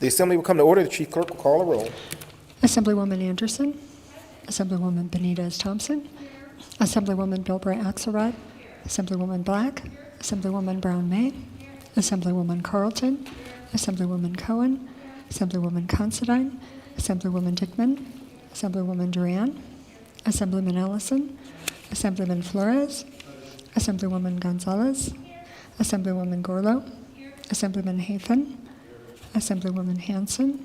The Assembly will come to order. The Chief Clerk will call a roll. Assemblywoman Anderson, Assemblywoman Benitez-Thompson, Assemblywoman Bilbray Axelrod, Assemblywoman Black, Assemblywoman Brown-May, Assemblywoman Carlton, Assemblywoman Cohen, Assemblywoman Considine, Assemblywoman Dickman, Assemblywoman Duran, Assemblyman Ellison, Assemblyman Flores, Assemblywoman Gonzalez, Assemblywoman Gorlo, Assemblyman Hafen, Assemblywoman Hanson,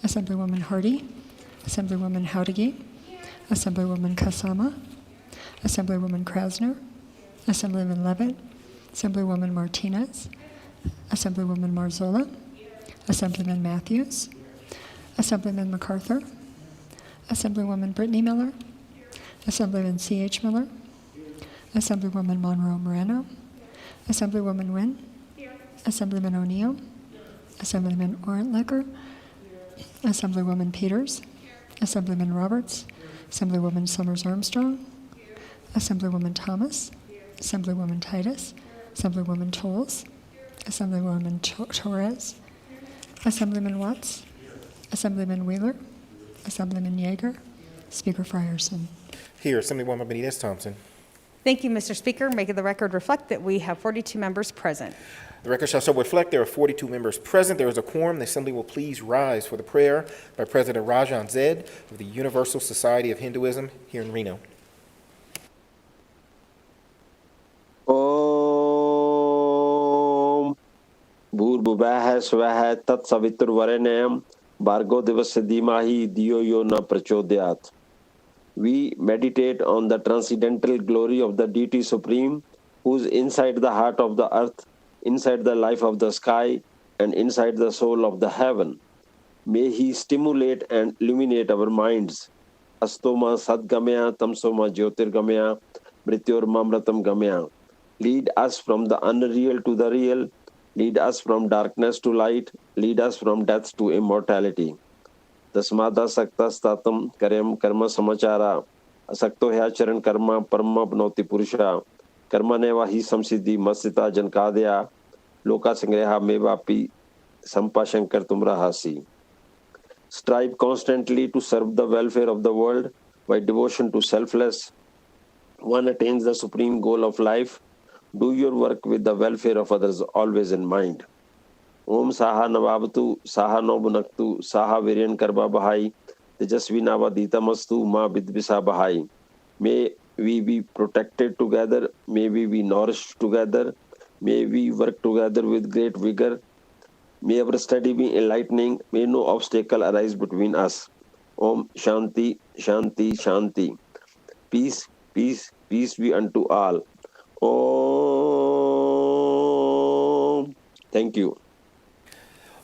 Assemblywoman Hardy, Assemblywoman Howdigi, Assemblywoman Kasama, Assemblywoman Krasner, Assemblyman Levitt, Assemblywoman Martinez, Assemblywoman Marzola, Assemblyman Matthews, Assemblyman MacArthur, Assemblywoman Brittany Miller, Assemblyman C.H. Miller, Assemblywoman Monroe Moreno, Assemblywoman Nguyen, Assemblyman O'Neill, Assemblyman Orentlecker, Assemblywoman Peters, Assemblyman Roberts, Assemblywoman Summers Armstrong, Assemblywoman Thomas, Assemblywoman Titus, Assemblywoman Tolles, Assemblywoman Torres, Assemblyman Watts, Assemblyman Wheeler, Assemblyman Yeager, Speaker Frierson. Here, Assemblywoman Benitez-Thompson. Thank you, Mr. Speaker. Making the record reflect that we have 42 members present. The record shall so reflect there are 42 members present. There is a quorum. The Assembly will please rise for the prayer by President Rajan Zed of the Universal Society of Hinduism here in Reno. Om Bhurvubah Swah Tat Saviturvarenyam Bhargo Divasya Dhimahi Dhiyo Yo Na Prachodayat. We meditate on the transcendental glory of the Deity Supreme, who is inside the heart of the earth, inside the life of the sky, and inside the soul of the heaven. May He stimulate and illuminate our minds. Astoma Sadgamya Tamsoma Jyotirgamya Mrityor Mamratam Gamya. Lead us from the unreal to the real. Lead us from darkness to light. Lead us from death to immortality. Tasmada Sakta Statam Karyam Karma Samachara Asakto Hyacharan Karma Parma Pnoti Purusha Karma Neva Hi Samsiddhi Masita Jankadya Loka Sangreha Mevapi Sampashankar Tumrahasi. Strive constantly to serve the welfare of the world by devotion to selfless. One attains the supreme goal of life. Do your work with the welfare of others always in mind. Om Saha Navavatu, Saha Nobunaktu, Saha Viryan Karba Bahai, Tejasvi Navaditamastu, Ma Vidvisa Bahai. May we be protected together, may we be nourished together, may we work together with great vigor. May our study be enlightening, may no obstacle arise between us. Om Shanti, Shanti, Shanti. Peace, peace, peace be unto all. Om. Thank you.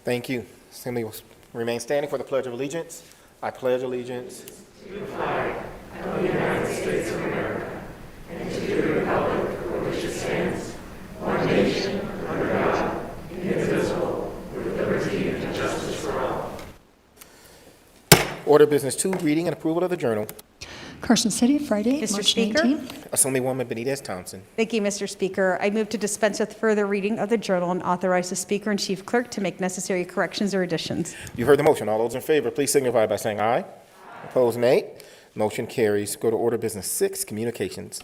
Thank you. Assembly will remain standing for the Pledge of Allegiance. I pledge allegiance to the flag of the United States of America and to the republic for which it stands, one nation, under God, indivisible, with liberty and justice for all. Order Business 2, reading and approval of the journal. Carson City, Friday, Mr. March Speaker. 19. Assemblywoman Benitez-Thompson. Thank you, Mr. Speaker. I move to dispense with further reading of the journal and authorize the Speaker and Chief Clerk to make necessary corrections or additions. You heard the motion. All those in favor, please signify by saying aye. Opposed, nay. Motion carries. Go to Order Business 6, Communications.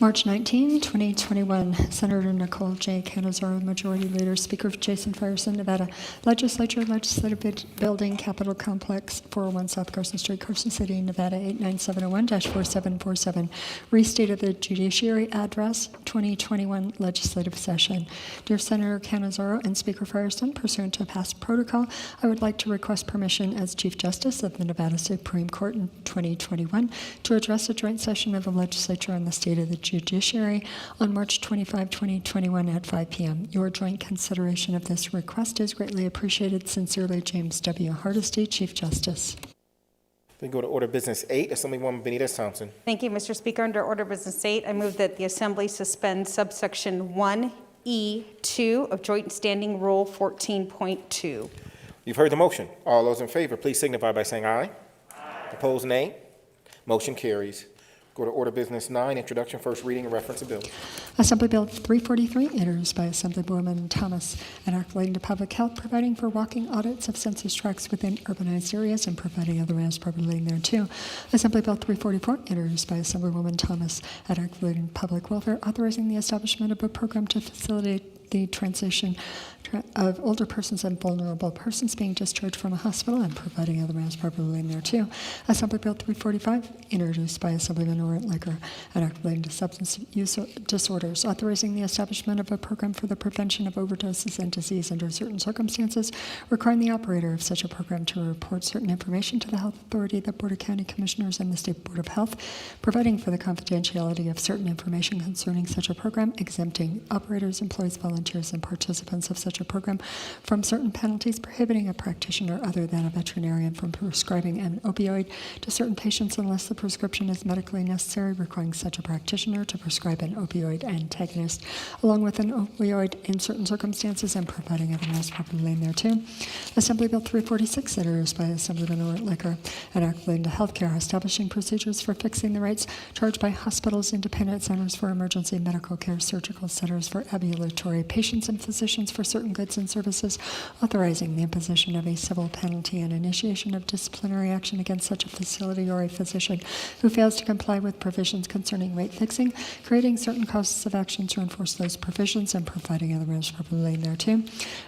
March 19, 2021, Senator Nicole J. Canizaro, Majority Leader, Speaker Jason Frierson, Nevada Legislature, Legislative Building, Capitol Complex, 401 South Carson Street, Carson City, Nevada, 89701-4747. Restated the Judiciary Address, 2021 Legislative Session. Dear Senator Canizaro and Speaker Frierson, pursuant to past protocol, I would like to request permission as Chief Justice of the Nevada Supreme Court in 2021 to address a joint session of the Legislature on the state of the Judiciary on March 25, 2021 at 5 p.m. Your joint consideration of this request is greatly appreciated. Sincerely, James W. Hardesty, Chief Justice. Then go to Order Business 8, Assemblywoman Benitez-Thompson. Thank you, Mr. Speaker. Under Order Business 8, I move that the Assembly suspend subsection 1E2 of Joint Standing Rule 14.2. You've heard the motion. All those in favor, please signify by saying aye. Opposed, nay. Motion carries. Go to Order Business 9, Introduction, First Reading, and Reference of Bill. Assembly Bill 343, introduced by Assemblywoman Thomas, an act relating to public health, providing for walking audits of census tracts within urbanized areas and providing other matters relating thereto. Assembly Bill 344, introduced by Assemblywoman Thomas, an act relating to public welfare, authorizing the establishment of a program to facilitate the transition of older persons and vulnerable persons being discharged from a hospital and providing other matters relating thereto. Assembly Bill 345, introduced by Assemblyman Orritt-Licker, an act relating to substance use disorders, authorizing the establishment of a program for the prevention of overdoses and disease under certain circumstances, requiring the operator of such a program to report certain information to the Health Authority, the Board of County Commissioners, and the State Board of Health, providing for the confidentiality of certain information concerning such a program, exempting operators, employees, volunteers, and participants of such a program from certain penalties, prohibiting a practitioner other than a veterinarian from prescribing an opioid to certain patients unless the prescription is medically necessary, requiring such a practitioner to prescribe an opioid antagonist along with an opioid in certain circumstances and providing other matters relating thereto. Assembly Bill 346, introduced by Assemblyman Orritt-Licker, an act relating to healthcare, establishing procedures for fixing the rates charged by hospitals, independent centers for emergency medical care, surgical centers for ambulatory patients, and physicians for certain goods and services, authorizing the imposition of a civil penalty and initiation of disciplinary action against such a facility or a physician who fails to comply with provisions concerning rate fixing, creating certain causes of action to enforce those provisions, and providing other measures relating thereto.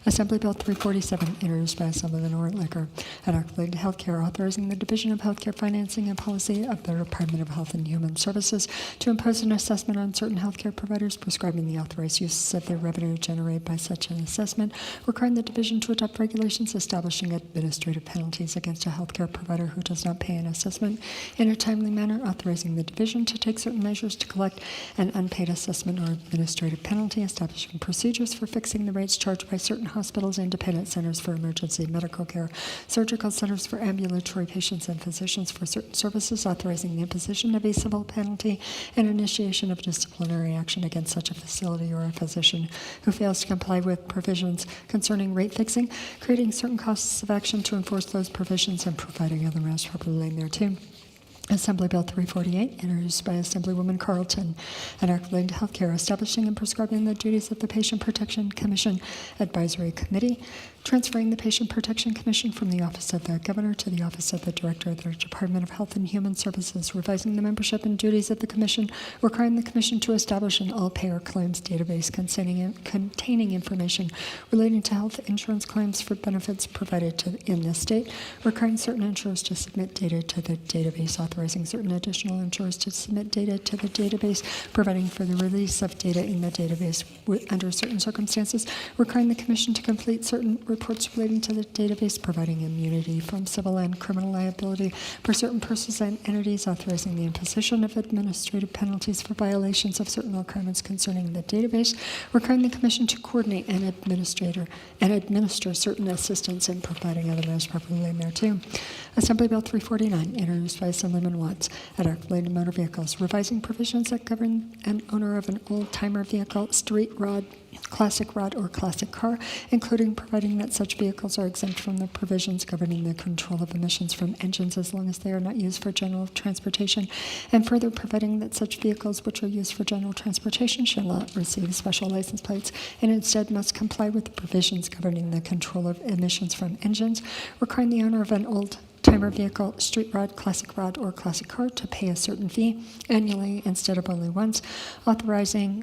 Assembly Bill 347, introduced by Assemblyman Orritt-Licker, an act relating to health care, authorizing the Division of Healthcare Financing and Policy of the Department of Health and Human Services to impose an assessment on certain healthcare providers, prescribing the authorized uses of their revenue generated by such an assessment, requiring the division to adopt regulations establishing administrative penalties against a healthcare provider who does not pay an assessment in a timely manner, authorizing the division to take certain measures to collect an unpaid assessment or administrative penalty, establishing procedures for fixing the rates charged by certain hospitals, independent centers for emergency medical care, surgical centers for ambulatory patients, and physicians for certain services, authorizing the imposition of a civil penalty and initiation of disciplinary action against such a facility or a physician who fails to comply with provisions concerning rate fixing, creating certain causes of action to enforce those provisions, and providing other matters relating thereto. Assembly Bill 348, introduced by Assemblywoman Carlton, an act relating to healthcare, establishing and prescribing the duties of the Patient Protection Commission Advisory Committee, transferring the Patient Protection Commission from the Office of the Governor to the Office of the Director of the Department of Health and Human Services, revising the membership and duties of the Commission, requiring the Commission to establish an all-payer claims database containing information relating to health insurance claims for benefits provided in the state, requiring certain insurers to submit data to the database, authorizing certain additional insurers to submit data to the database, providing for the release of data in the database under certain circumstances, requiring the Commission to complete certain reports relating to the database, providing immunity from civil and criminal liability for certain persons and entities, authorizing the imposition of administrative penalties for violations of certain requirements concerning the database, requiring the Commission to coordinate and administer certain assistance, and providing other measures relating thereto. Assembly Bill 349, introduced by Assemblyman Watts, an act relating to motor vehicles, revising provisions that govern an owner of an old-timer vehicle, street rod, classic rod, or classic car, including providing that such vehicles are exempt from the provisions governing the control of emissions from engines as long as they are not used for general transportation, and further providing that such vehicles which are used for general transportation shall not receive special license plates and instead must comply with the provisions governing the control of emissions from engines, requiring the owner of an old-timer vehicle, street rod, classic rod, or classic car to pay a certain fee annually instead of only once, authorizing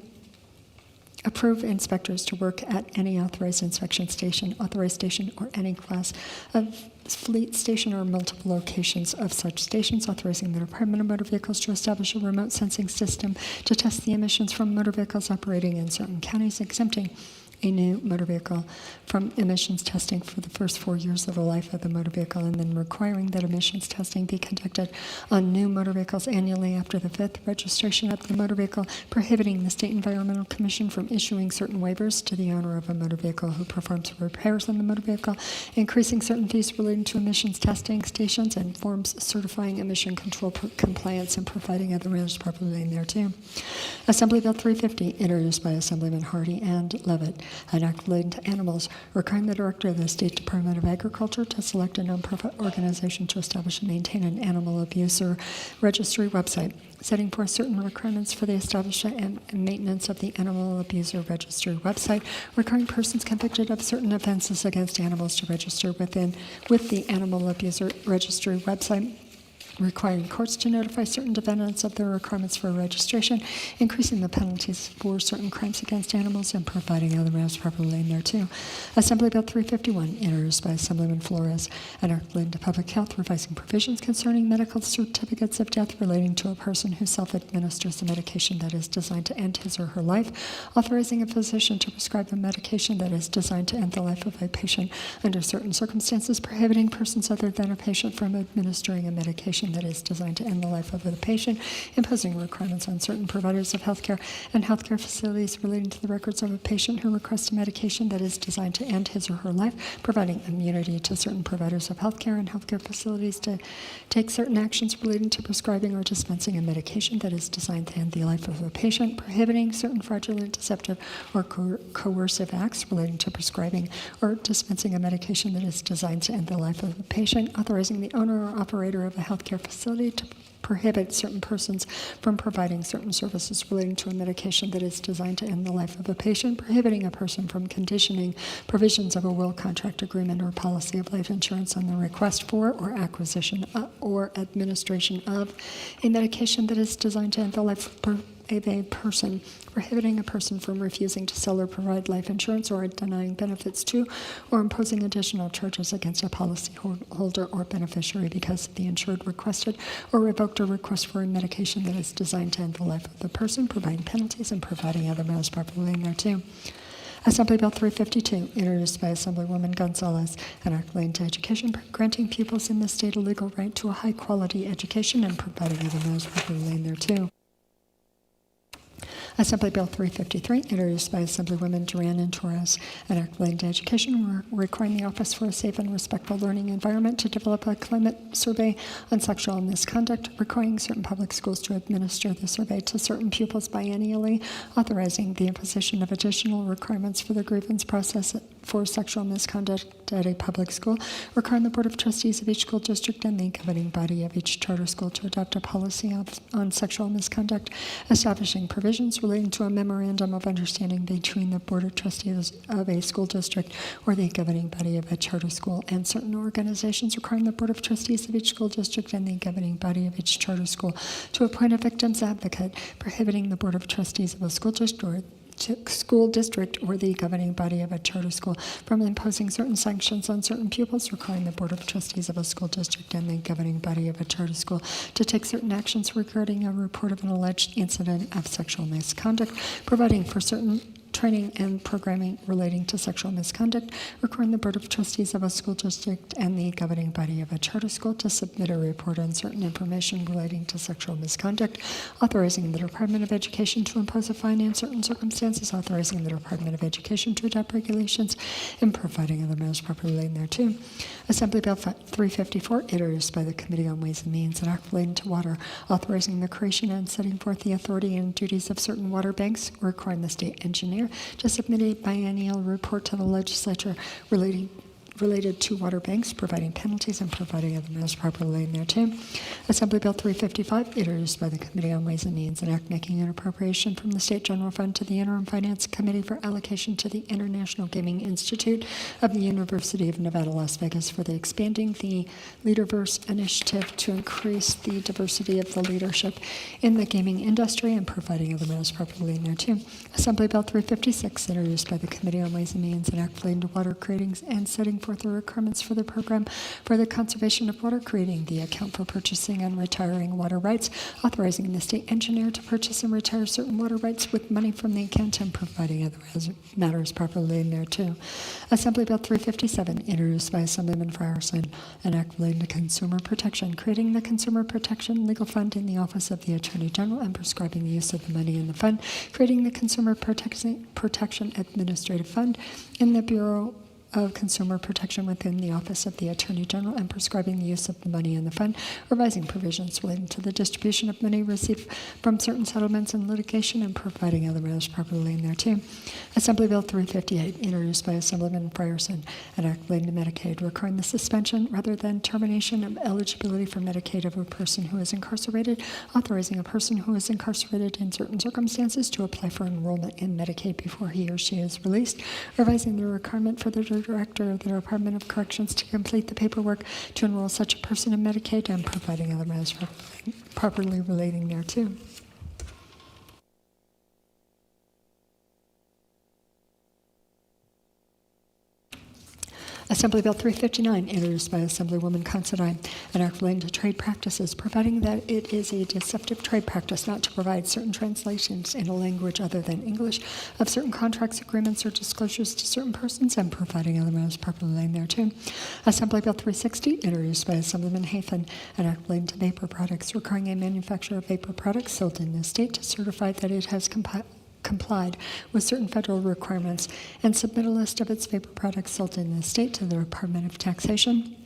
approve inspectors to work at any authorized inspection station, authorized station, or any class of fleet station or multiple locations of such stations, authorizing the Department of Motor Vehicles to establish a remote sensing system to test the emissions from motor vehicles operating in certain counties, exempting a new motor vehicle from emissions testing for the first 4 years of the life of the motor vehicle, and then requiring that emissions testing be conducted on new motor vehicles annually after the 5th registration of the motor vehicle, prohibiting the State Environmental Commission from issuing certain waivers to the owner of a motor vehicle who performs repairs on the motor vehicle, increasing certain fees relating to emissions testing stations and forms certifying emission control compliance, and providing other measures properly in there too. Assembly Bill 350, introduced by Assemblyman Hardy and Levitt, an act relating to animals, requiring the Director of the State Department of Agriculture to select a nonprofit organization to establish and maintain an animal abuser registry website, setting forth certain requirements for the establishment and maintenance of the Animal Abuser Registry website, requiring persons convicted of certain offenses against animals to register with the Animal Abuser Registry website, requiring courts to notify certain defendants of their requirements for registration, increasing the penalties for certain crimes against animals, and providing other matters properly in there too. Assembly Bill 351, introduced by Assemblyman Flores, an act relating to public health, revising provisions concerning medical certificates of death relating to a person who self-administers a medication that is designed to end his or her life, authorizing a physician to prescribe a medication that is designed to end the life of a patient under certain circumstances, prohibiting persons other than a patient from administering a medication that is designed to end the life of the patient, imposing requirements on certain providers of healthcare and healthcare facilities relating to the records of a patient who requests a medication that is designed to end his or her life, providing immunity to certain providers of healthcare and healthcare facilities to take certain actions relating to prescribing or dispensing a medication that is designed to end the life of a patient, prohibiting certain fraudulent, deceptive, or coercive acts relating to prescribing or dispensing a medication that is designed to end the life of a patient, authorizing the owner or operator of a healthcare facility to prohibit certain persons from providing certain services relating to a medication that is designed to end the life of a patient, prohibiting a person from conditioning provisions of a will, contract, agreement, or policy of life insurance on the request for or acquisition or administration of a medication that is designed to end the life of a person, prohibiting a person from refusing to sell or provide life insurance or denying benefits to or imposing additional charges against a policyholder or beneficiary because the insured requested or revoked a request for a medication that is designed to end the life of the person, providing penalties and providing other matters properly in there too. Assembly Bill 352, introduced by Assemblywoman Gonzalez, an act relating to education, granting pupils in the state a legal right to a high-quality education and providing other matters properly in there too. Assembly Bill 353, introduced by Assemblywomen Duran and Torres, an act relating to education, requiring the Office for a Safe and Respectful Learning Environment to develop a climate survey on sexual misconduct, requiring certain public schools to administer the survey to certain pupils biennially, authorizing the imposition of additional requirements for the grievance process for sexual misconduct at a public school, requiring the Board of Trustees of each school district and the governing body of each charter school to adopt a policy on sexual misconduct, establishing provisions relating to a memorandum of understanding between the Board of Trustees of a school district or the governing body of a charter school and certain organizations, requiring the Board of Trustees of each school district and the governing body of each charter school to appoint a victim's advocate, prohibiting the Board of Trustees of a school district or the governing body of a charter school from imposing certain sanctions on certain pupils, requiring the Board of Trustees of a school district and the governing body of a charter school to take certain actions regarding a report of an alleged incident of sexual misconduct, providing for certain training and programming relating to sexual misconduct, requiring the Board of Trustees of a school district and the governing body of a charter school to submit a report on certain information relating to sexual misconduct, authorizing the Department of Education to impose a fine in certain circumstances, authorizing the Department of Education to adopt regulations, and providing other matters properly in there too. Assembly Bill 354, introduced by the Committee on Ways and Means, an act relating to water, authorizing the creation and setting forth the authority and duties of certain water banks, requiring the state engineer to submit a biennial report to the legislature related to water banks, providing penalties and providing other matters properly in there too. Assembly Bill 355, introduced by the Committee on Ways and Means, an act making an appropriation from the State General Fund to the Interim Finance Committee for allocation to the International Gaming Institute of the University of Nevada, Las Vegas for the Expanding the Leaderverse Initiative to increase the diversity of the leadership in the gaming industry and providing other matters properly in there too. Assembly Bill 356, introduced by the Committee on Ways and Means, an act relating to water creating and setting forth the requirements for the program for the conservation of water, creating the account for purchasing and retiring water rights, authorizing the state engineer to purchase and retire certain water rights with money from the account, and providing other matters properly in there too. Assembly Bill 357, introduced by Assemblyman Frierson, an act relating to consumer protection, creating the Consumer Protection Legal Fund in the Office of the Attorney General and prescribing the use of the money in the fund, creating the Consumer Protection Administrative Fund in the Bureau of Consumer Protection within the Office of the Attorney General and prescribing the use of the money in the fund, revising provisions relating to the distribution of money received from certain settlements and litigation, and providing other matters properly in thereto. Assembly Bill 358, introduced by Assemblyman Frierson, an act relating to Medicaid, requiring the suspension rather than termination of eligibility for Medicaid of a person who is incarcerated, authorizing a person who is incarcerated in certain circumstances to apply for enrollment in Medicaid before he or she is released, revising the requirement for the Director of the Department of Corrections to complete the paperwork to enroll such a person in Medicaid, and providing other matters properly relating thereto. Assembly Bill 359, introduced by Assemblywoman Considine, an act relating to trade practices, providing that it is a deceptive trade practice not to provide certain translations in a language other than English of certain contracts, agreements, or disclosures to certain persons, and providing other matters properly relating thereto. Assembly Bill 360, introduced by Assemblyman Hafen, an act relating to vapor products, requiring a manufacturer of vapor products sold in the state to certify that it has complied with certain federal requirements and submit a list of its vapor products sold in the state to the Department of Taxation,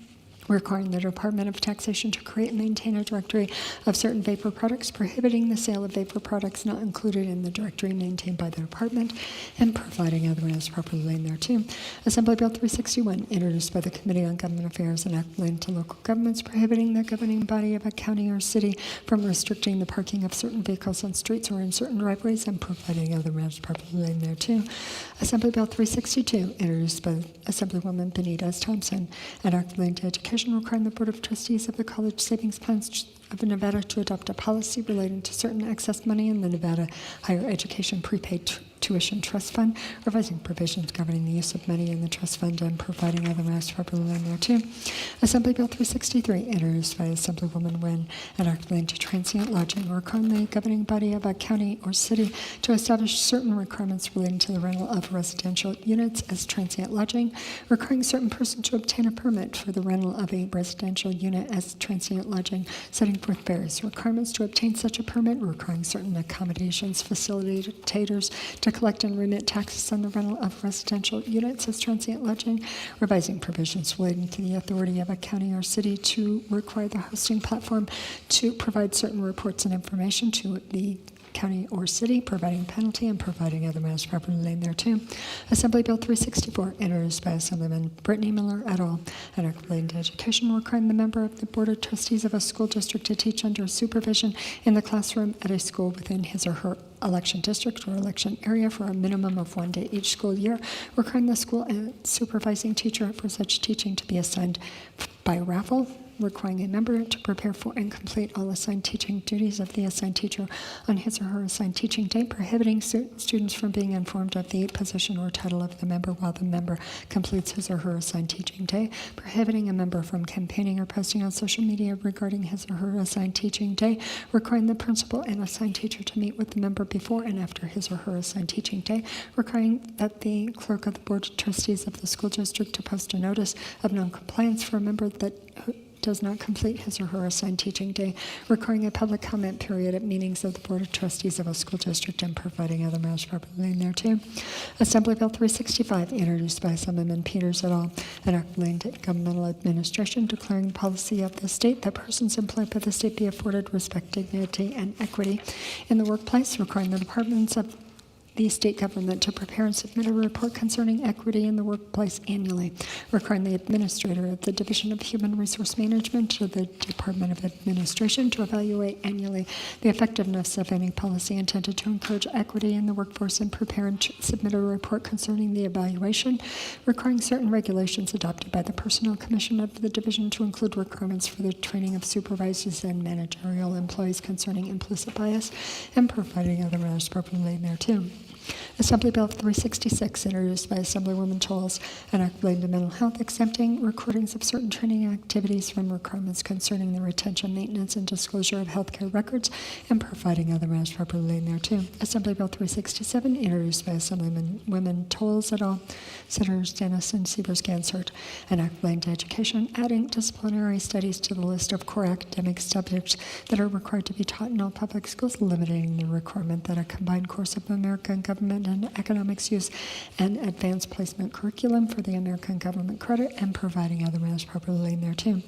requiring the Department of Taxation to create and maintain a directory of certain vapor products, prohibiting the sale of vapor products not included in the directory maintained by the department, and providing other matters properly relating thereto. Assembly Bill 361, introduced by the Committee on Government Affairs, an act relating to local governments, prohibiting the governing body of a county or city from restricting the parking of certain vehicles on streets or in certain driveways, and providing other matters properly relating thereto. Assembly Bill 362, introduced by Assemblywoman Benitez Thompson, an act relating to education, requiring the Board of Trustees of the College Savings Plans of Nevada to adopt a policy relating to certain excess money in the Nevada Higher Education Prepaid Tuition Trust Fund, revising provisions governing the use of money in the trust fund, and providing other matters properly relating thereto. Assembly Bill 363, introduced by Assemblywoman Nguyen, an act relating to transient lodging, requiring the governing body of a county or city to establish certain requirements relating to the rental of residential units as transient lodging, requiring certain persons to obtain a permit for the rental of a residential unit as transient lodging, setting forth various requirements to obtain such a permit, requiring certain accommodations facilitators to collect and remit taxes on the rental of residential units as transient lodging, revising provisions relating to the authority of a county or city to require the hosting platform to provide certain reports and information to the county or city, providing penalty, and providing other matters properly relating thereto. Assembly Bill 364, introduced by Assemblyman Brittany Miller et al., an act relating to education, requiring the member of the Board of Trustees of a school district to teach under supervision in the classroom at a school within his or her election district or election area for a minimum of 1 day each school year, requiring the school and supervising teacher for such teaching to be assigned by raffle, requiring a member to prepare for and complete all assigned teaching duties of the assigned teacher on his or her assigned teaching day, prohibiting students from being informed of the position or title of the member while the member completes his or her assigned teaching day, prohibiting a member from campaigning or posting on social media regarding his or her assigned teaching day, requiring the principal and assigned teacher to meet with the member before and after his or her assigned teaching day, requiring that the clerk of the Board of Trustees of the school district to post a notice of noncompliance for a member that does not complete his or her assigned teaching day, requiring a public comment period at meetings of the Board of Trustees of a school district, and providing other matters properly in there too. Assembly Bill 365, introduced by Assemblyman Peters et al., an act relating to governmental administration, declaring policy of the state that persons employed by the state be afforded respect, dignity, and equity in the workplace, requiring the departments of the state government to prepare and submit a report concerning equity in the workplace annually, requiring the administrator of the Division of Human Resource Management to the Department of Administration to evaluate annually the effectiveness of any policy intended to encourage equity in the workforce and prepare and submit a report concerning the evaluation, requiring certain regulations adopted by the Personnel Commission of the Division to include requirements for the training of supervisors and managerial employees concerning implicit bias, and providing other matters appropriately thereto. Assembly Bill 366, introduced by Assemblywoman Tolles, an act relating to mental health, exempting recordings of certain training activities from requirements concerning the retention, maintenance, and disclosure of healthcare records, and providing other matters properly thereto. Assembly Bill 367, introduced by Assemblywomen Tolles et al., Senators Dennis and Sievers-Gansert, an act relating to education, adding disciplinary studies to the list of core academic subjects that are required to be taught in all public schools, eliminating the requirement that a combined course of American government Government and Economics Use and Advanced Placement Curriculum for the American Government Credit and providing other matters properly laid thereto.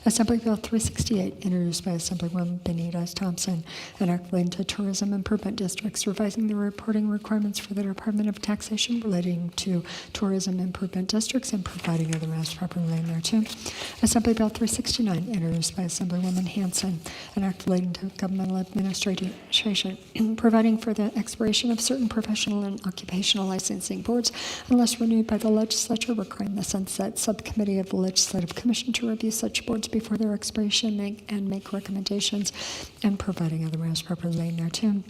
Assembly Bill 368, introduced by Assemblywoman Benitez Thompson, an act relating to tourism improvement districts, revising the reporting requirements for the Department of Taxation relating to tourism improvement districts and providing other matters properly laid thereto. Assembly Bill 369, introduced by Assemblywoman Hanson, an act relating to governmental administration, providing for the expiration of certain professional and occupational licensing boards unless renewed by the legislature, requiring the Sunset Subcommittee of the Legislative Commission to review such boards before their expiration and make recommendations, and providing other matters properly laid thereto.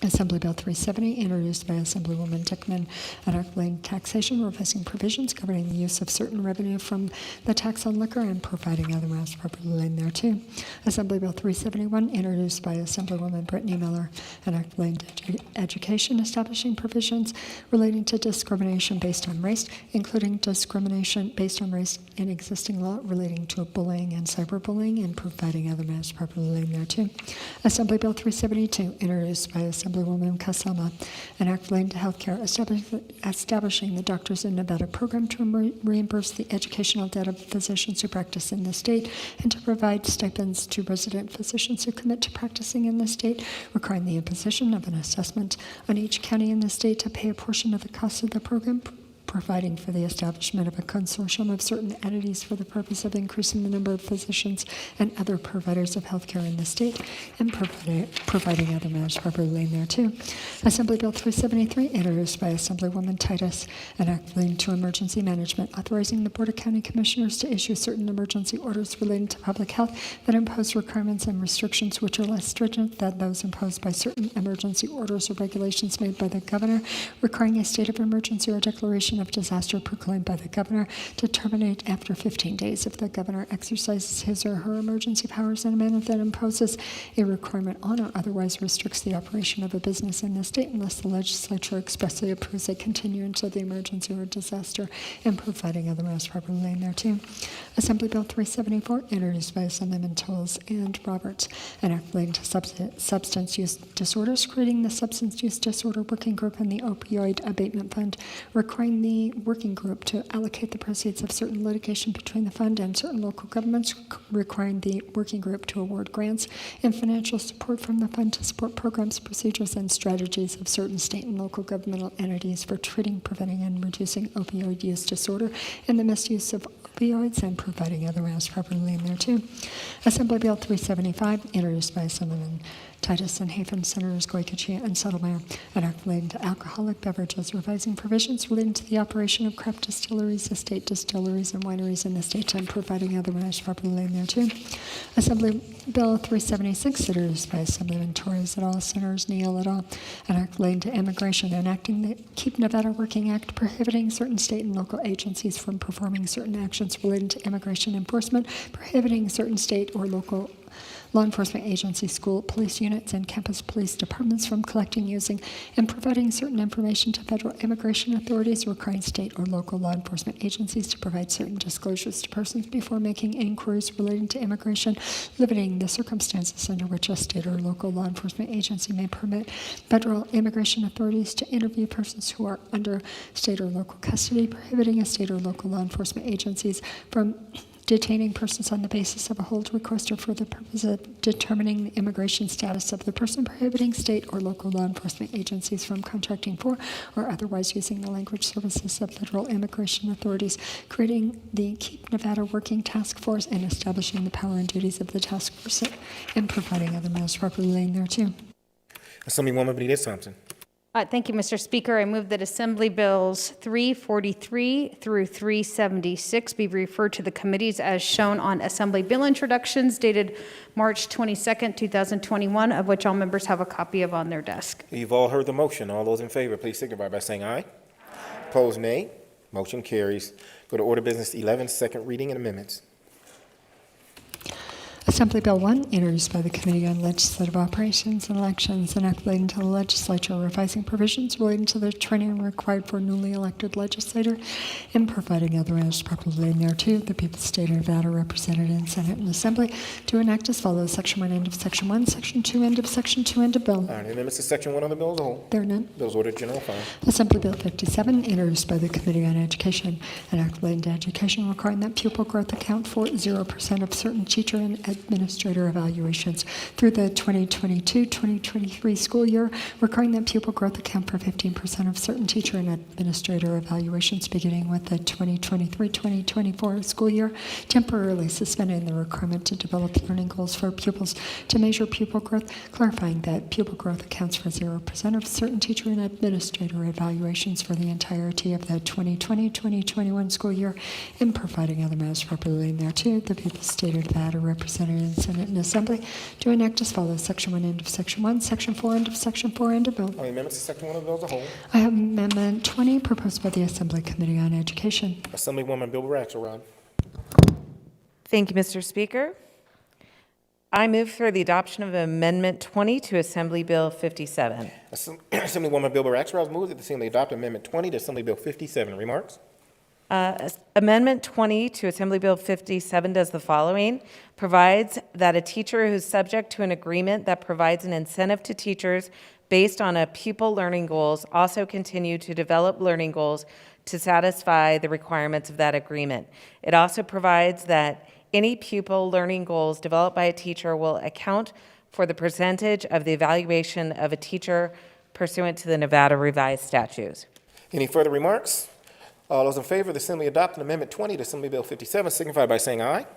Assembly Bill 370, introduced by Assemblywoman Dickman, an act relating to taxation, revising provisions governing the use of certain revenue from the tax on liquor and providing other matters properly laid thereto. Assembly Bill 371, introduced by Assemblywoman Brittany Miller, an act relating to education, establishing provisions relating to discrimination based on race, including discrimination based on race in existing law relating to bullying and cyberbullying, and providing other matters properly laid thereto. Assembly Bill 372, introduced by Assemblywoman Kasama, an act relating to healthcare, establishing the Doctors in Nevada program to reimburse the educational debt of physicians who practice in the state and to provide stipends to resident physicians who commit to practicing in the state, requiring the imposition of an assessment on each county in the state to pay a portion of the cost of the program, providing for the establishment of a consortium of certain entities for the purpose of increasing the number of physicians and other providers of health care in the state, and providing other matters properly laid thereto. Assembly Bill 373, introduced by Assemblywoman Titus, an act relating to emergency management, authorizing the Board of County Commissioners to issue certain emergency orders relating to public health that impose requirements and restrictions which are less stringent than those imposed by certain emergency orders or regulations made by the governor, requiring a state of emergency or declaration of disaster proclaimed by the governor to terminate after 15 days if the governor exercises his or her emergency powers in a manner that imposes a requirement on or otherwise restricts the operation of a business in the state unless the legislature expressly approves a continuance of the emergency or disaster, and providing other matters properly laid thereto. Assembly Bill 374, introduced by Assemblyman Tolles and Roberts, an act relating to substance use disorders, creating the Substance Use Disorder Working Group and the Opioid Abatement Fund, requiring the working group to allocate the proceeds of certain litigation between the fund and certain local governments, requiring the working group to award grants and financial support from the fund to support programs, procedures, and strategies of certain state and local governmental entities for treating, preventing, and reducing opioid use disorder and the misuse of opioids, and providing other matters properly laid thereto. Assembly Bill 375, introduced by Assemblyman Titus and Hafen, Senators Goycochea and Settlemeyer, an act relating to alcoholic beverages, revising provisions relating to the operation of craft distilleries, estate distilleries, and wineries in the state, and providing other matters properly laid thereto. Assembly Bill 376, introduced by Assemblyman Torres et al., Senators Neal et al., an act relating to immigration, enacting the Keep Nevada Working Act, prohibiting certain state and local agencies from performing certain actions relating to immigration enforcement, prohibiting certain state or local law enforcement agencies, school, police units, and campus police departments from collecting, using, and providing certain information to federal immigration authorities, requiring state or local law enforcement agencies to provide certain disclosures to persons before making inquiries relating to immigration, limiting the circumstances under which a state or local law enforcement agency may permit federal immigration authorities to interview persons who are under state or local custody, prohibiting a state or local law enforcement agencies from detaining persons on the basis of a hold request or for the purpose of determining the immigration status of the person, prohibiting state or local law enforcement agencies from contracting for or otherwise using the language services of federal immigration authorities, creating the Keep Nevada Working Task Force, and establishing the power and duties of the task force, and providing other matters properly laid thereto. Assemblywoman Benitez Thompson. Thank you, Mr. Speaker. I move that Assembly Bills 343 through 376 be referred to the committees as shown on Assembly Bill introductions dated March 22nd, 2021, of which all members have a copy of on their desk. You've all heard the motion. All those in favor, please signify by saying aye. Opposed, nay. Motion carries. Go to Order Business 11, second reading and amendments. Assembly Bill 1, introduced by the Committee on Legislative Operations and Elections, enacted into the legislature, revising provisions relating to the training required for newly elected legislator and providing other matters properly in thereto. The people of the state of Nevada represented in Senate and Assembly to enact as follows. Section 1, end of Section 1, Section 2, end of Section 2, end of bill. Are there amendments to Section 1 of the bill as a whole? There are none. Bills ordered general file. Assembly Bill 57, introduced by the Committee on Education, enacted into education, requiring that pupil growth account for 0% of certain teacher and administrator evaluations through the 2022-2023 school year, requiring that pupil growth account for 15% of certain teacher and administrator evaluations beginning with the 2023-2024 school year, temporarily suspending the requirement to develop learning goals for pupils to measure pupil growth, clarifying that pupil growth accounts for 0% of certain teacher and administrator evaluations for the entirety of the 2020-2021 school year, and providing other matters properly in thereto. The people of the state of Nevada represented in Senate and Assembly to enact as follows. Section 1, end of Section 1, Section 4, end of Section 4, end of bill. Are there amendments to Section 1 of the bill as a whole? I have Amendment 20 proposed by the Assembly Committee on Education. Assemblywoman Bill Axelrod. Thank you, Mr. Speaker. I move for the adoption of Amendment 20 to Assembly Bill 57. Assemblywoman Bill Axelrod moves that the Assembly adopt Amendment 20 to Assembly Bill 57. Remarks? Amendment 20 to Assembly Bill 57 does the following: provides that a teacher who is subject to an agreement that provides an incentive to teachers based on a pupil learning goals also continue to develop learning goals to satisfy the requirements of that agreement. It also provides that any pupil learning goals developed by a teacher will account for the percentage of the evaluation of a teacher pursuant to the Nevada Revised Statutes. Any further remarks? All those in favor of the Assembly adopting Amendment 20 to Assembly Bill 57 signify by saying aye.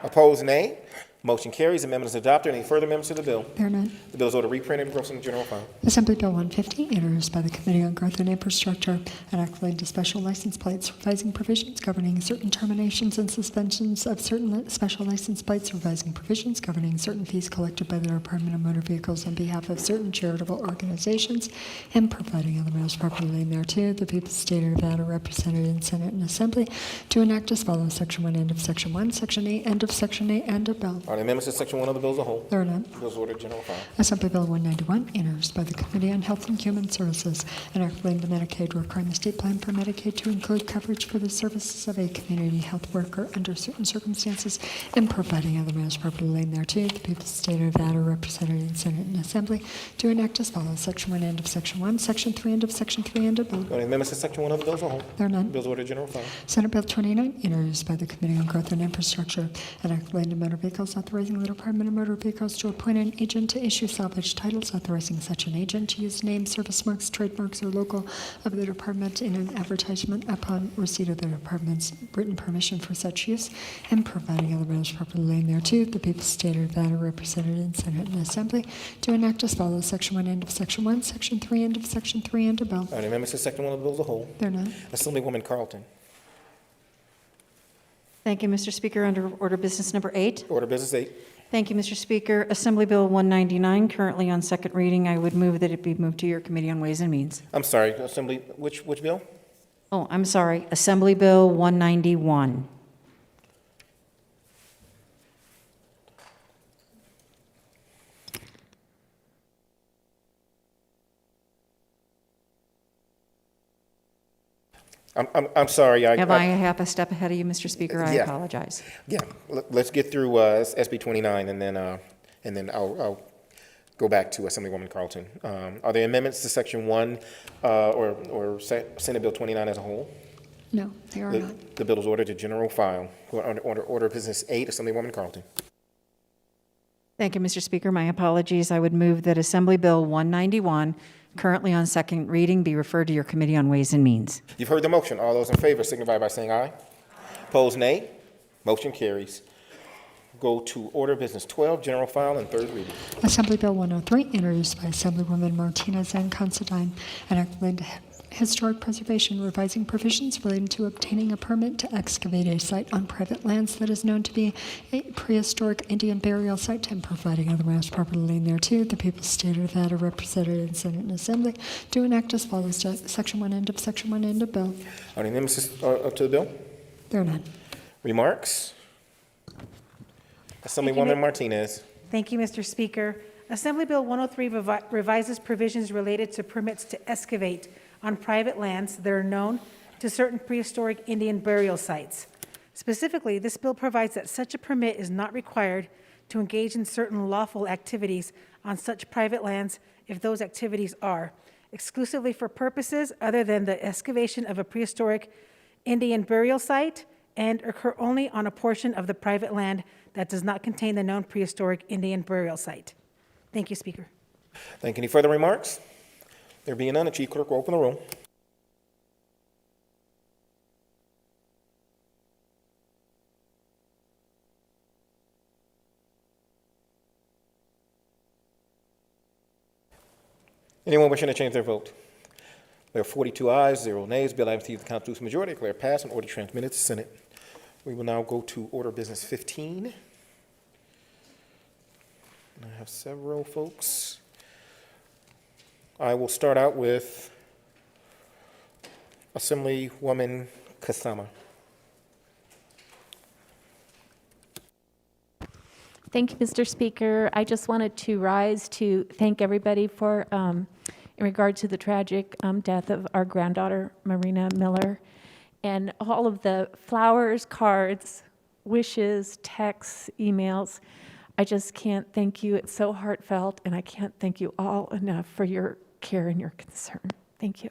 Opposed, nay. Motion carries. Amendment is adopted. Any further amendments to the bill? There are none. The bill is ordered reprinted and grossed in the general file. Assembly Bill 150, introduced by the Committee on Growth and Infrastructure, enacted into special license plates, revising provisions governing certain terminations and suspensions of certain special license plates, revising provisions governing certain fees collected by the Department of Motor Vehicles on behalf of certain charitable organizations, and providing other matters properly in thereto. The people of the state of Nevada represented in Senate and Assembly to enact as follows. Section 1, end of Section 1, Section 8, end of Section 8, end of bill. Are there amendments to Section 1 of the bill as a whole? There are none. Bills ordered general file. Assembly Bill 191, introduced by the Committee on Health and Human Services, enacted into Medicaid, requiring the state plan for Medicaid to include coverage for the services of a community health worker under certain circumstances, and providing other matters properly in thereto. The people of the state of Nevada represented in Senate and Assembly to enact as follows. Section 1, end of Section 1, Section 3, end of Section 3, end of bill. Are there amendments to Section 1 of the bill as a whole? There are none. Bills ordered general file. Senate Bill 29, introduced by the Committee on Growth and Infrastructure, enacted into motor vehicles, authorizing the Department of Motor Vehicles to appoint an agent to issue salvage titles, authorizing such an agent to use names, service marks, trademarks, or logo of the department in an advertisement upon receipt of the department's written permission for such use, and providing other matters properly in thereto. The people of the state of Nevada represented in Senate and Assembly to enact as follows. Section 1, end of Section 1, Section 3, end of Section 3, end of bill. Are there amendments to Section 1 of the bill as a whole? There are none. Assemblywoman Carlton. Thank you, Mr. Speaker. Under Order Business Number 8. Order business 8. Thank you, Mr. Speaker. Assembly Bill 199, currently on second reading. I would move that it be moved to your Committee on Ways and Means. I'm sorry, Assembly, which bill? Oh, I'm sorry. Assembly Bill 191. I'm sorry. Am I half a step ahead of you, Mr. Speaker? I Yeah. apologize. Yeah, let's get through SB 29, and then I'll go back to Assemblywoman Carlton. Are there amendments to Section 1 or Senate Bill 29 as a whole? No, they are not. The bill is ordered to general file. Order Business 8, Assemblywoman Carlton. Thank you, Mr. Speaker. My apologies. I would move that Assembly Bill 191, currently on second reading, be referred to your Committee on Ways and Means. You've heard the motion. All those in favor signify by saying aye. Opposed, nay. Motion carries. Go to Order Business 12, general file, and third reading. Assembly Bill 103, introduced by Assemblywoman Martinez and Considine, enacted into historic preservation, revising provisions relating to obtaining a permit to excavate a site on private lands that is known to be a prehistoric Indian burial site, and providing other matters properly in thereto. The people of the state of Nevada represented in Senate and Assembly to enact as follows. Section 1, end of Section 1, end of bill. Are there amendments to the bill? There are none. Remarks? Assemblywoman Martinez. Thank you, Mr. Speaker. Assembly Bill 103 revises provisions related to permits to excavate on private lands that are known to certain prehistoric Indian burial sites. Specifically, this bill provides that such a permit is not required to engage in certain lawful activities on such private lands if those activities are exclusively for purposes other than the excavation of a prehistoric Indian burial site and occur only on a portion of the private land that does not contain the known prehistoric Indian burial site. Thank you, Speaker. Thank you. Any further remarks? There being none, the Chief Clerk will open the room. Anyone wishing to change their vote? There are 42 ayes, 0 nays. Bill having received the constitutional majority, declare passed and order transmitted to Senate. We will now go to Order Business 15. I have several folks. I will start out with Assemblywoman Kasama. Thank you, Mr. Speaker. I just wanted to rise to thank everybody for, in regard to the tragic death of our granddaughter, Marina Miller, and all of the flowers, cards, wishes, texts, emails. I just can't thank you. It's so heartfelt, and I can't thank you all enough for your care and your concern. Thank you.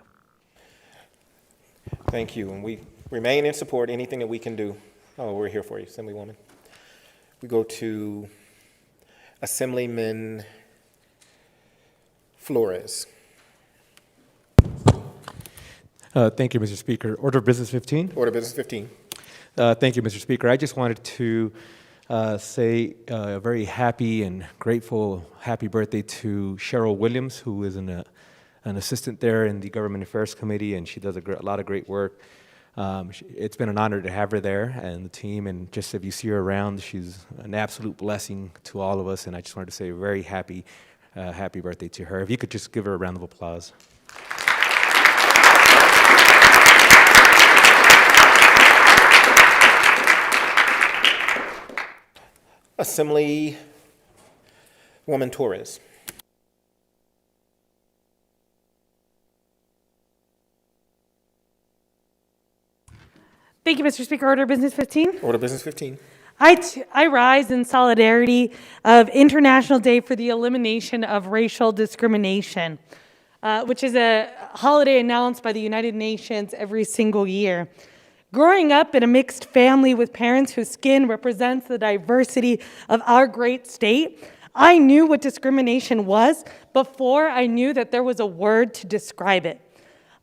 Thank you, and we remain in support. Anything that we can do, we're here for you, Assemblywoman. We go to Assemblyman Flores. Thank you, Mr. Speaker. Order of Business 15. Order Business 15. Thank you, Mr. Speaker. I just wanted to say a very happy and grateful happy birthday to Cheryl Williams, who is an assistant there in the Government Affairs Committee, and she does a lot of great work. It's been an honor to have her there and the team, and just if you see her around, she's an absolute blessing to all of us, and I just wanted to say a very happy birthday to her. If you could just give her a round of applause. Assemblywoman Torres. Thank you, Mr. Speaker. Order Business 15. Order Business 15. I rise in solidarity of International Day for the Elimination of Racial Discrimination, which is a holiday announced by the United Nations every single year. Growing up in a mixed family with parents whose skin represents the diversity of our great state, I knew what discrimination was before I knew that there was a word to describe it.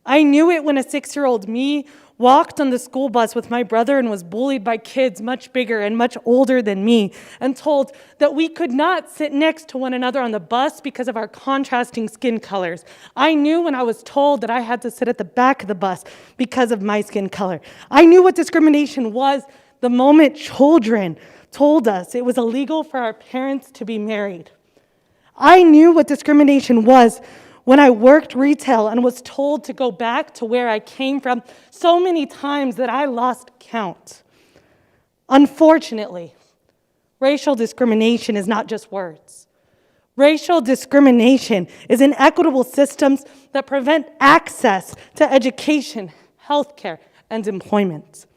I knew it when a 6-year-old me walked on the school bus with my brother and was bullied by kids much bigger and much older than me and told that we could not sit next to one another on the bus because of our contrasting skin colors. I knew when I was told that I had to sit at the back of the bus because of my skin color. I knew what discrimination was the moment children told us it was illegal for our parents to be married. I knew what discrimination was when I worked retail and was told to go back to where I came from so many times that I lost count. Unfortunately, racial discrimination is not just words. Racial discrimination is inequitable systems that prevent access to education, healthcare, and employment.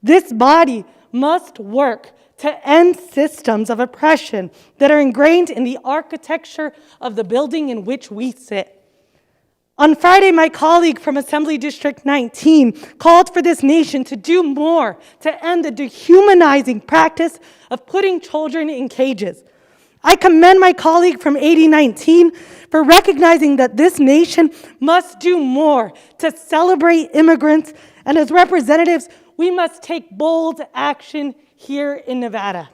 This body must work to end systems of oppression that are ingrained in the architecture of the building in which we sit. On Friday, my colleague from Assembly District 19 called for this nation to do more to end the dehumanizing practice of putting children in cages. I commend my colleague from 8019 for recognizing that this nation must do more to celebrate immigrants, and as representatives, we must take bold action here in Nevada.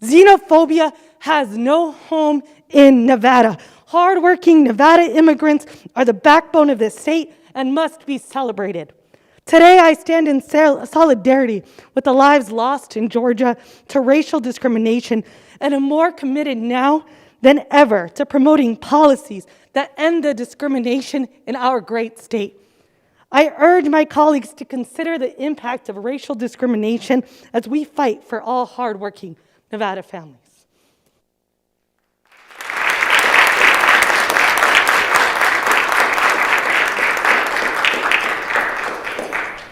Xenophobia has no home in Nevada. Hardworking Nevada immigrants are the backbone of this state and must be celebrated. Today, I stand in solidarity with the lives lost in Georgia to racial discrimination and am more committed now than ever to promoting policies that end the discrimination in our great state. I urge my colleagues to consider the impact of racial discrimination as we fight for all hardworking Nevada families.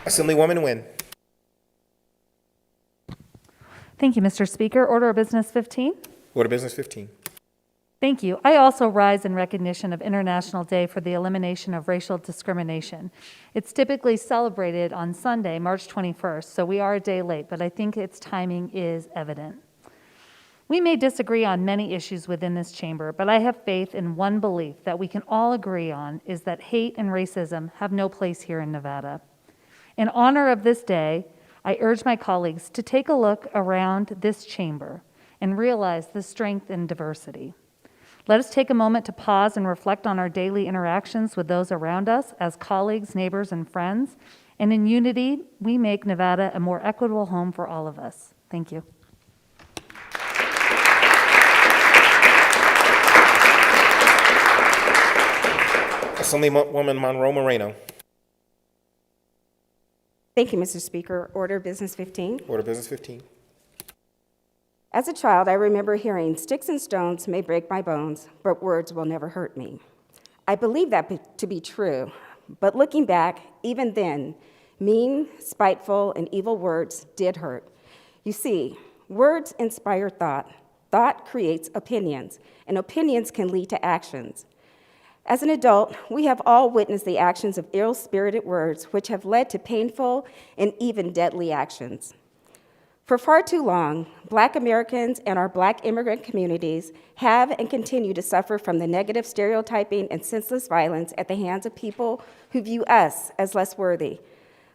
Assemblywoman Nguyen. Thank you, Mr. Speaker. Order of Business 15. Order Business 15. Thank you. I also rise in recognition of International Day for the Elimination of Racial Discrimination. It's typically celebrated on Sunday, March 21st, so we are a day late, but I think its timing is evident. We may disagree on many issues within this chamber, but I have faith in one belief that we can all agree on is that hate and racism have no place here in Nevada. In honor of this day, I urge my colleagues to take a look around this chamber and realize the strength in diversity. Let us take a moment to pause and reflect on our daily interactions with those around us as colleagues, neighbors, and friends. And in unity, we make Nevada a more equitable home for all of us. Thank you. Assemblywoman Monroe Moreno. Thank you, Mr. Speaker. Order Business 15. Order Business 15. As a child, I remember hearing, "Sticks and stones may break my bones, but words will never hurt me." I believe that to be true, but looking back, even then, mean, spiteful, and evil words did hurt. You see, words inspire thought. Thought creates opinions, and opinions can lead to actions. As an adult, we have all witnessed the actions of ill-spirited words which have led to painful and even deadly actions. For far too long, Black Americans and our Black immigrant communities have and continue to suffer from the negative stereotyping and senseless violence at the hands of people who view us as less worthy,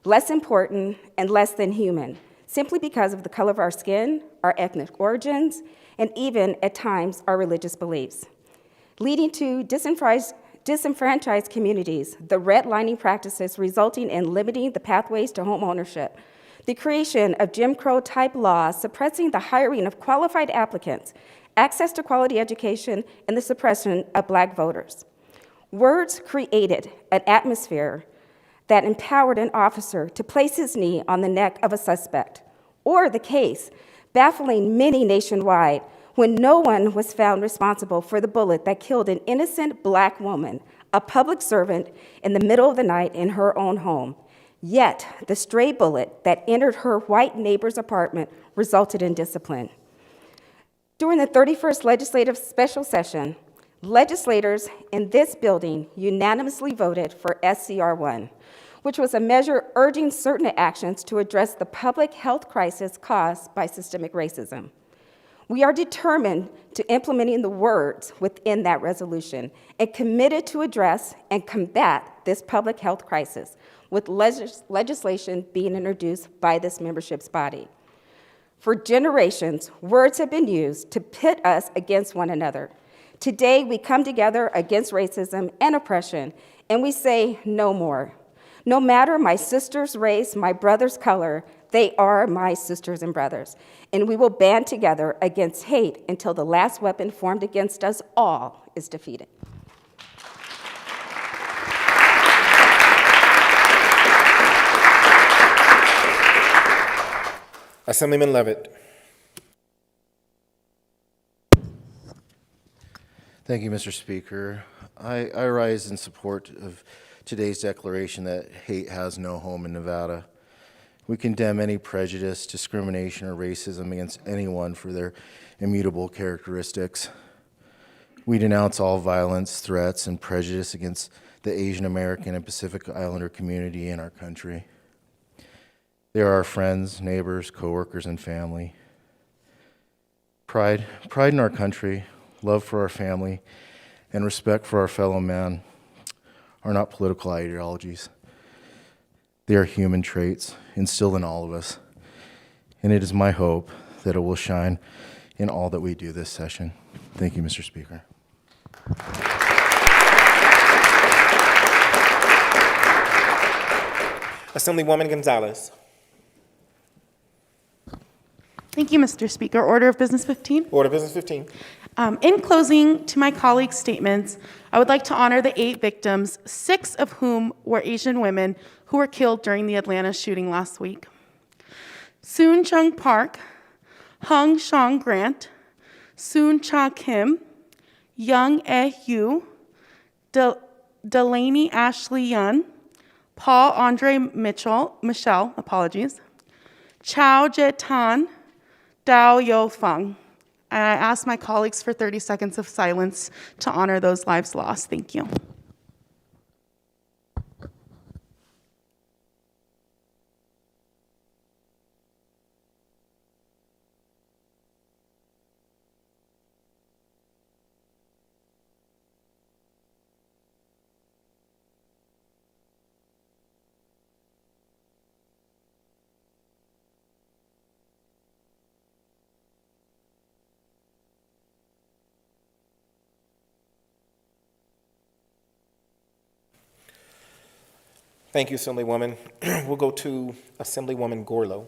less important, and less than human, simply because of the color of our skin, our ethnic origins, and even, at times, our religious beliefs, leading to disenfranchised communities, the redlining practices resulting in limiting the pathways to home ownership, the creation of Jim Crow-type laws suppressing the hiring of qualified applicants, access to quality education, and the suppression of Black voters. Words created an atmosphere that empowered an officer to place his knee on the neck of a suspect, or the case, baffling many nationwide when no one was found responsible for the bullet that killed an innocent Black woman, a public servant, in the middle of the night in her own home. Yet, the stray bullet that entered her white neighbor's apartment resulted in discipline. During the 31st Legislative Special Session, legislators in this building unanimously voted for SCR 1, which was a measure urging certain actions to address the public health crisis caused by systemic racism. We are determined to implementing the words within that resolution and committed to address and combat this public health crisis, with legislation being introduced by this membership's body. For generations, words have been used to pit us against one another. Today, we come together against racism and oppression, and we say no more. No matter my sister's race, my brother's color, they are my sisters and brothers, and we will band together against hate until the last weapon formed against us all is defeated. Assemblyman Levitt. Thank you, Mr. Speaker. I rise in support of today's declaration that hate has no home in Nevada. We condemn any prejudice, discrimination, or racism against anyone for their immutable characteristics. We denounce all violence, threats, and prejudice against the Asian American and Pacific Islander community in our country. They are our friends, neighbors, coworkers, and family. Pride in our country, love for our family, and respect for our fellow man are not political ideologies. They are human traits instilled in all of us, and it is my hope that it will shine in all that we do this session. Thank you, Mr. Speaker. Assemblywoman Gonzalez. Thank you, Mr. Speaker. Order of Business 15. Order Business 15. In closing, to my colleagues' statements, I would like to honor the 8 victims, 6 of whom were Asian women who were killed during the Atlanta shooting last week. Soon Chung Park, Hung Sean Grant, Soon Cha Kim, Young Eh Yu, Delaney Ashley Yun, Paul Andre Michelle, apologies, Chao Jie Tan, Dao Yo Feng. And I ask my colleagues for 30 seconds of silence to honor those lives lost. Thank you. Thank you, Assemblywoman. We'll go to Assemblywoman Gorlow.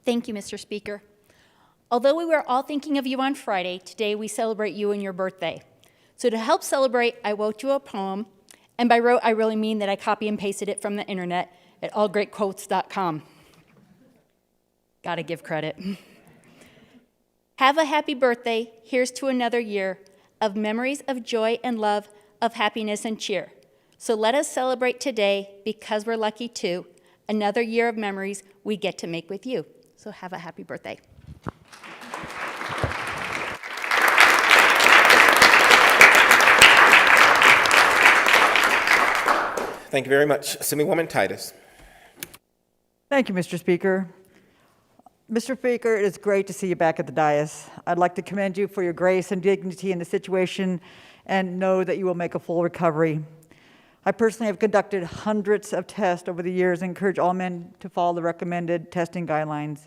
Thank you, Mr. Speaker. Although we were all thinking of you on Friday, today we celebrate you and your birthday. So to help celebrate, I wrote you a poem, and by wrote, I really mean that I copy and pasted it from the internet at allgreatquotes.com. Gotta give credit. Have a happy birthday. Here's to another year of memories of joy and love, of happiness and cheer. So let us celebrate today because we're lucky too. Another year of memories we get to make with you. So have a happy birthday. Thank you very much. Assemblywoman Titus. Thank you, Mr. Speaker. Mr. Speaker, it is great to see you back at the dais. I'd like to commend you for your grace and dignity in the situation and know that you will make a full recovery. I personally have conducted hundreds of tests over the years and encourage all men to follow the recommended testing guidelines.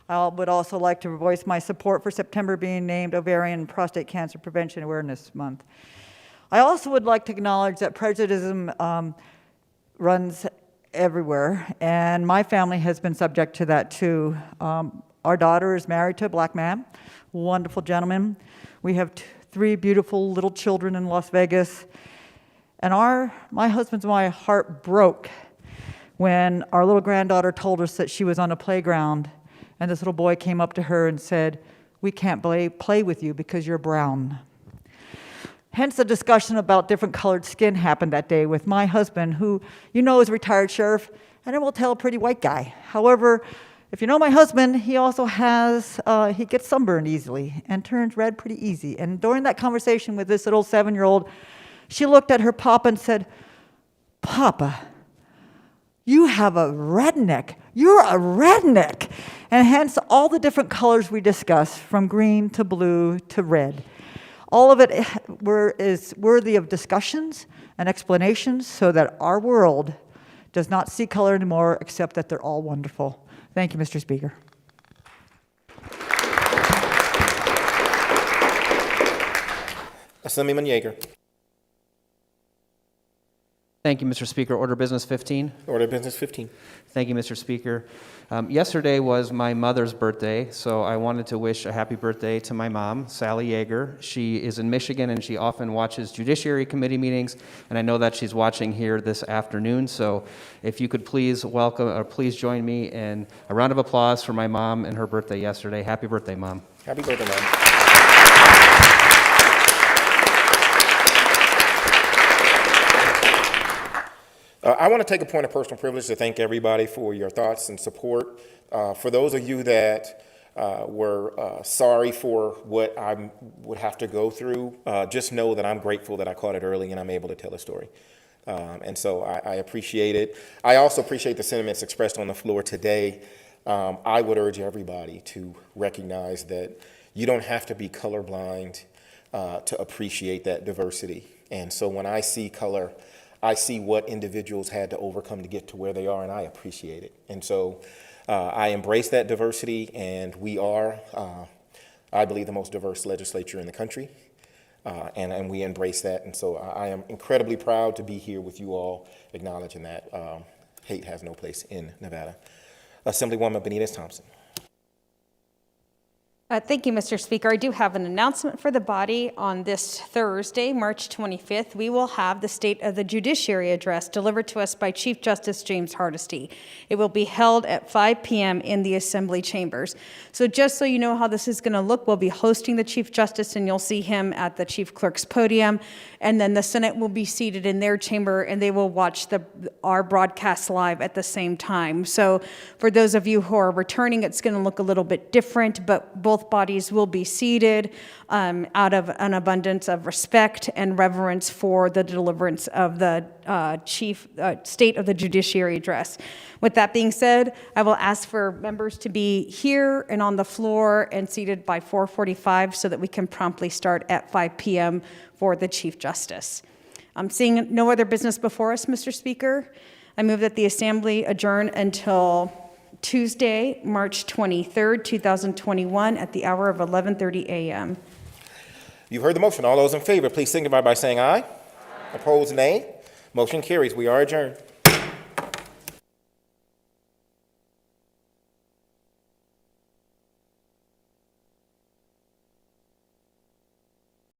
I would also like to voice my support for September being named Ovarian and Prostate Cancer Prevention Awareness Month. I also would like to acknowledge that prejudice runs everywhere, and my family has been subject to that too. Our daughter is married to a black man, wonderful gentleman. We have three beautiful little children in Las Vegas, and my husband's and my heart broke when our little granddaughter told us that she was on a playground, and this little boy came up to her and said, "We can't play with you because you're brown." Hence, the discussion about different colored skin happened that day with my husband, who you know is a retired sheriff, and I will tell a pretty white guy. However, if you know my husband, he also he gets sunburned easily and turns red pretty easy. And during that conversation with this little 7-year-old, she looked at her papa and said, "Papa, you have a redneck. You're a redneck." And hence, all the different colors we discuss, from green to blue to red. All of it is worthy of discussions and explanations so that our world does not see color anymore, except that they're all wonderful. Thank you, Mr. Speaker. Assemblyman Yeager. Thank you, Mr. Speaker. Order Business 15. Order Business 15. Thank you, Mr. Speaker. Yesterday was my mother's birthday, so I wanted to wish a happy birthday to my mom, Sally Yeager. She is in Michigan, and she often watches Judiciary Committee meetings, and I know that she's watching here this afternoon. So if you could please please join me in a round of applause for my mom and her birthday yesterday. Happy birthday, Mom. Happy birthday, Mom. I want to take a point of personal privilege to thank everybody for your thoughts and support. For those of you that were sorry for what I would have to go through, just know that I'm grateful that I caught it early and I'm able to tell a story. And so I appreciate it. I also appreciate the sentiments expressed on the floor today. I would urge everybody to recognize that you don't have to be colorblind to appreciate that diversity. And so when I see color, I see what individuals had to overcome to get to where they are, and I appreciate it. And so I embrace that diversity, and we are, I believe, the most diverse legislature in the country, and we embrace that. And so I am incredibly proud to be here with you all, acknowledging that hate has no place in Nevada. Assemblywoman Benitez Thompson. Thank you, Mr. Speaker. I do have an announcement for the body. On this Thursday, March 25th, we will have the State of the Judiciary address delivered to us by Chief Justice James Hardesty. It will be held at 5 p.m. in the Assembly chambers. So just so you know how this is going to look, we'll be hosting the Chief Justice, and you'll see him at the Chief Clerk's podium. And then the Senate will be seated in their chamber, and they will watch our broadcast live at the same time. So for those of you who are returning, it's going to look a little bit different, but both bodies will be seated out of an abundance of respect and reverence for the deliverance of the State of the Judiciary address. With that being said, I will ask for members to be here and on the floor and seated by 4:45 so that we can promptly start at 5 p.m. for the Chief Justice. Seeing no other business before us, Mr. Speaker, I move that the Assembly adjourn until Tuesday, March 23rd, 2021 at the hour of 11:30 a.m. You've heard the motion. All those in favor, please signify by saying aye. Opposed, nay. Motion carries. We are adjourned.